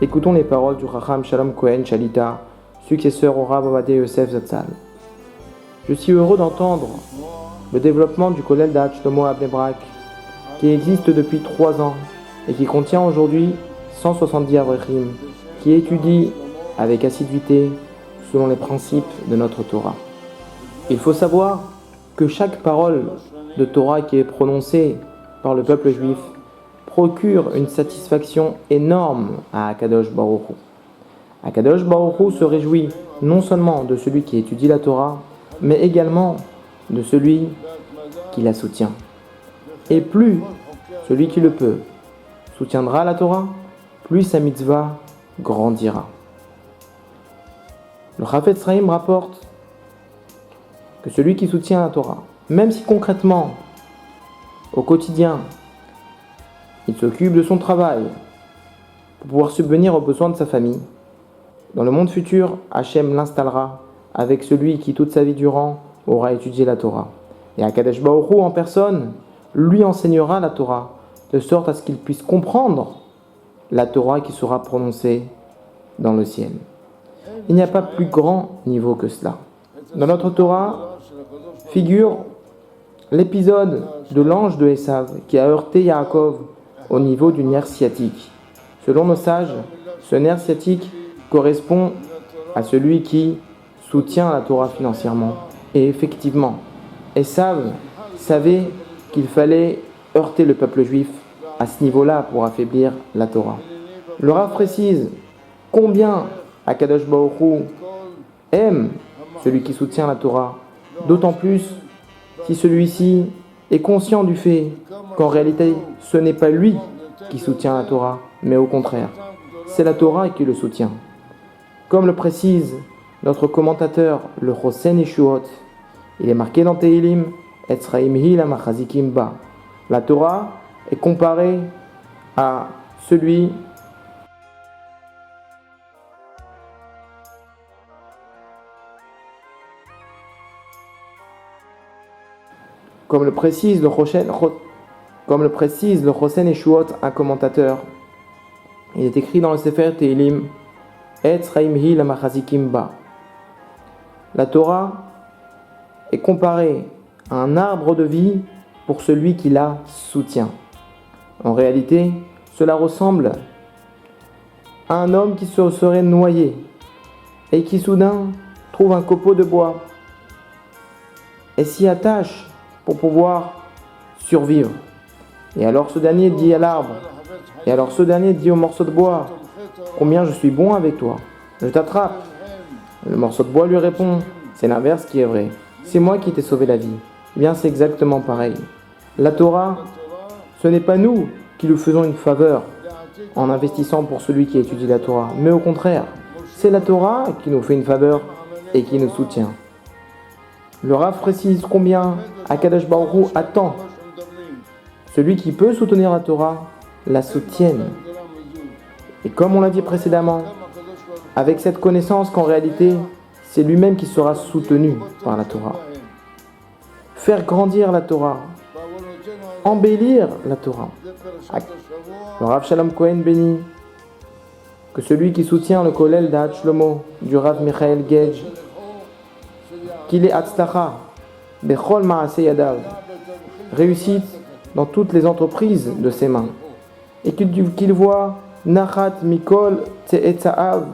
Écoutons les paroles du Chacham Shalom Cohen Shalita, successeur au Rav Ovadia Yosef Zatzal. Je suis heureux d'entendre le développement du Kollel Da'at Shlomo à Bnei Brak, qui existe depuis 3 ans et qui contient aujourd'hui 170 avrechim, qui étudie avec assiduité selon les principes de notre Torah. Il faut savoir que chaque parole de Torah qui est prononcée par le peuple juif procure une satisfaction énorme à Akadosh Baruch Hu. Akadosh Baruch Hu se réjouit non seulement de celui qui étudie la Torah, mais également de celui qui la soutient. Et plus celui qui le peut soutiendra la Torah, plus sa mitzvah grandira. Le Chafetz Chaim rapporte que celui qui soutient la Torah, même si concrètement, au quotidien, il s'occupe de son travail pour pouvoir subvenir aux besoins de sa famille, dans le monde futur, Hachem l'installera avec celui qui toute sa vie durant aura étudié la Torah. Et Akadosh Baruch Hu en personne lui enseignera la Torah, de sorte à ce qu'il puisse comprendre la Torah qui sera prononcée dans le ciel. Il n'y a pas plus grand niveau que cela. Dans notre Torah figure l'épisode de l'ange de Esav qui a heurté Yaakov au niveau du nerf sciatique. Selon nos sages, ce nerf sciatique correspond à celui qui soutient la Torah financièrement. Et effectivement, Esav savait qu'il fallait heurter le peuple juif à ce niveau-là pour affaiblir la Torah. Le Rav précise combien Akadosh Baruch Hu aime celui qui soutient la Torah, d'autant plus si celui-ci est conscient du fait qu'en réalité ce n'est pas lui qui soutient la Torah, mais au contraire, c'est la Torah qui le soutient. Comme le précise notre commentateur, le Chosen Yeshuot, il est marqué dans Tehilim, Etzraim Hil Amachazikim Ba. La Torah est comparée à celui comme le précise le Chosen Yeshuot, un commentateur. Il est écrit dans le Sefer Tehilim, Etzraim Hil Amachazikim Ba. La Torah est comparée à un arbre de vie pour celui qui la soutient. En réalité, cela ressemble à un homme qui se serait noyé et qui soudain trouve un copeau de bois et s'y attache pour pouvoir survivre. Et alors ce dernier dit à l'arbre, et alors ce dernier dit au morceau de bois, combien je suis bon avec toi, je t'attrape. Le morceau de bois lui répond, c'est l'inverse qui est vrai, c'est moi qui t'ai sauvé la vie. Eh bien c'est exactement pareil. La Torah, ce n'est pas nous qui lui faisons une faveur en investissant pour celui qui étudie la Torah, mais au contraire, c'est la Torah qui nous fait une faveur et qui nous soutient. Le Rav précise combien Akadosh Baruch Hu attend celui qui peut soutenir la Torah la soutienne. Et comme on l'a dit précédemment, avec cette connaissance qu'en réalité, c'est lui-même qui sera soutenu par la Torah. Faire grandir la Torah, embellir la Torah. Le Rav Shalom Cohen bénit que celui qui soutient le Kollel Da'at Shlomo du Rav Michael Gage, qu'il est Hatzlacha Bechol Ma'aseh Yadav, réussite dans toutes les entreprises de ses mains, et qu'il voit Nachat Mikol Te'etzaav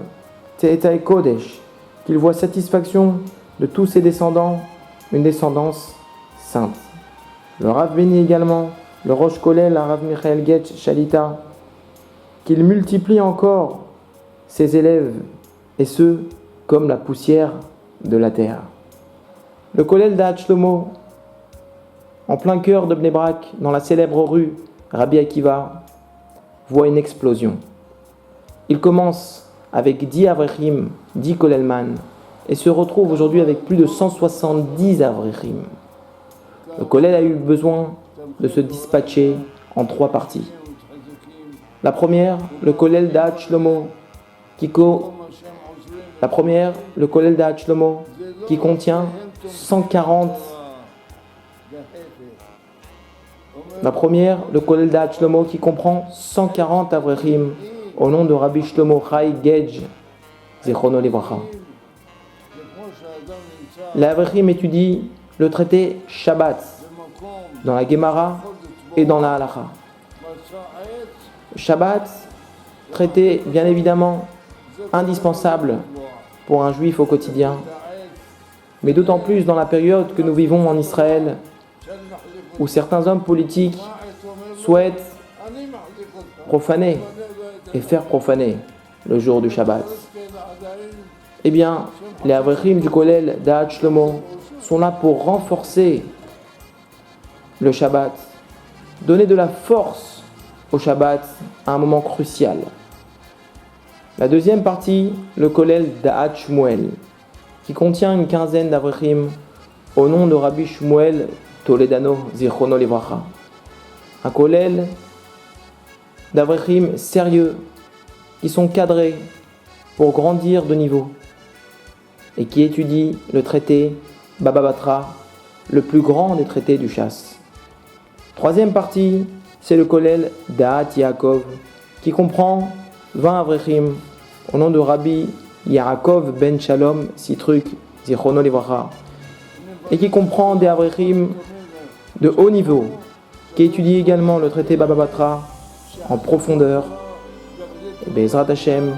Te'etzai Kodesh, qu'il voit satisfaction de tous ses descendants, une descendance sainte. Le Rav bénit également le Rosh Kollel, le Rav Michael Getch Shalita, qu'il multiplie encore ses élèves, et ceux comme la poussière de la terre. Le Kollel Da'at Shlomo, en plein cœur de Bnei Brak, dans la célèbre rue Rabbi Akiva, voit une explosion. Il commence avec 10 avrechim, 10 kollelman, et se retrouve aujourd'hui avec plus de 170 avrechim. Le kollel a eu besoin de se dispatcher en 3 parties. La première, le Kollel Da'at Shlomo, qui contient 140. La première, le Kollel Da'at Shlomo, qui comprend 140 avrechim, au nom de Rabbi Shlomo Chai Gedge, Zichrono Livracha. Les Avrechim étudient le traité Shabbat dans la Gemara et dans la Halacha. Le Shabbat, traité bien évidemment indispensable pour un juif au quotidien, mais d'autant plus dans la période que nous vivons en Israël, où certains hommes politiques souhaitent profaner et faire profaner le jour du Shabbat. Eh bien, les Avrechim du Kollel Da'at Shlomo sont là pour renforcer le Shabbat, donner de la force au Shabbat à un moment crucial. La deuxième partie, le Kollel Da'at Shmuel, qui contient une quinzaine d'Avrechim au nom de Rabbi Shmuel Toledano Zichrono Livracha. Un Kollel d'Avrechim sérieux, qui sont cadrés pour grandir de niveau et qui étudient le traité Baba Batra, le plus grand des traités du Chasse. Troisième partie, c'est le Kollel Da'at Yaakov, qui comprend 20 Avrechim au nom de Rabbi Yaakov Ben Shalom Sitruk Zichrono Livracha, et qui comprend des Avrechim de haut niveau, qui étudient également le traité Baba Batra en profondeur. Et Bezrat Hashem,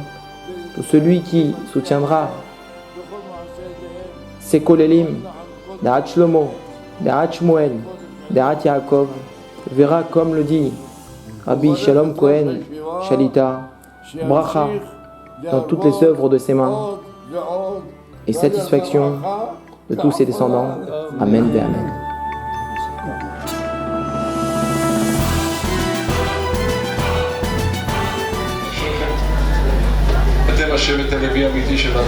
tout celui qui soutiendra ces Kollelim, Da'at Shlomo, Da'at Shmuel, Da'at Yaakov, verra, comme le dit Rabbi Shalom Cohen Shalita, bracha dans toutes les œuvres de ses mains et satisfaction de tous ses descendants. Amen et Amen. אתם השבט הלוי האמיתי שלנו.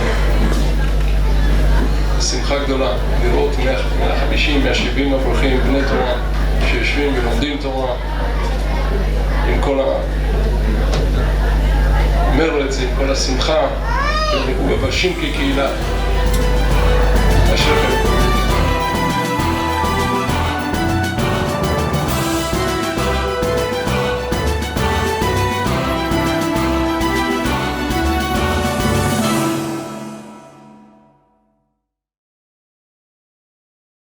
שמחה גדולה לראות 150, 170 אברכים, בני תורה, שיושבים ולומדים תורה עם כל המרץ, עם כל השמחה, ומבשים כקהילה. אשריכם.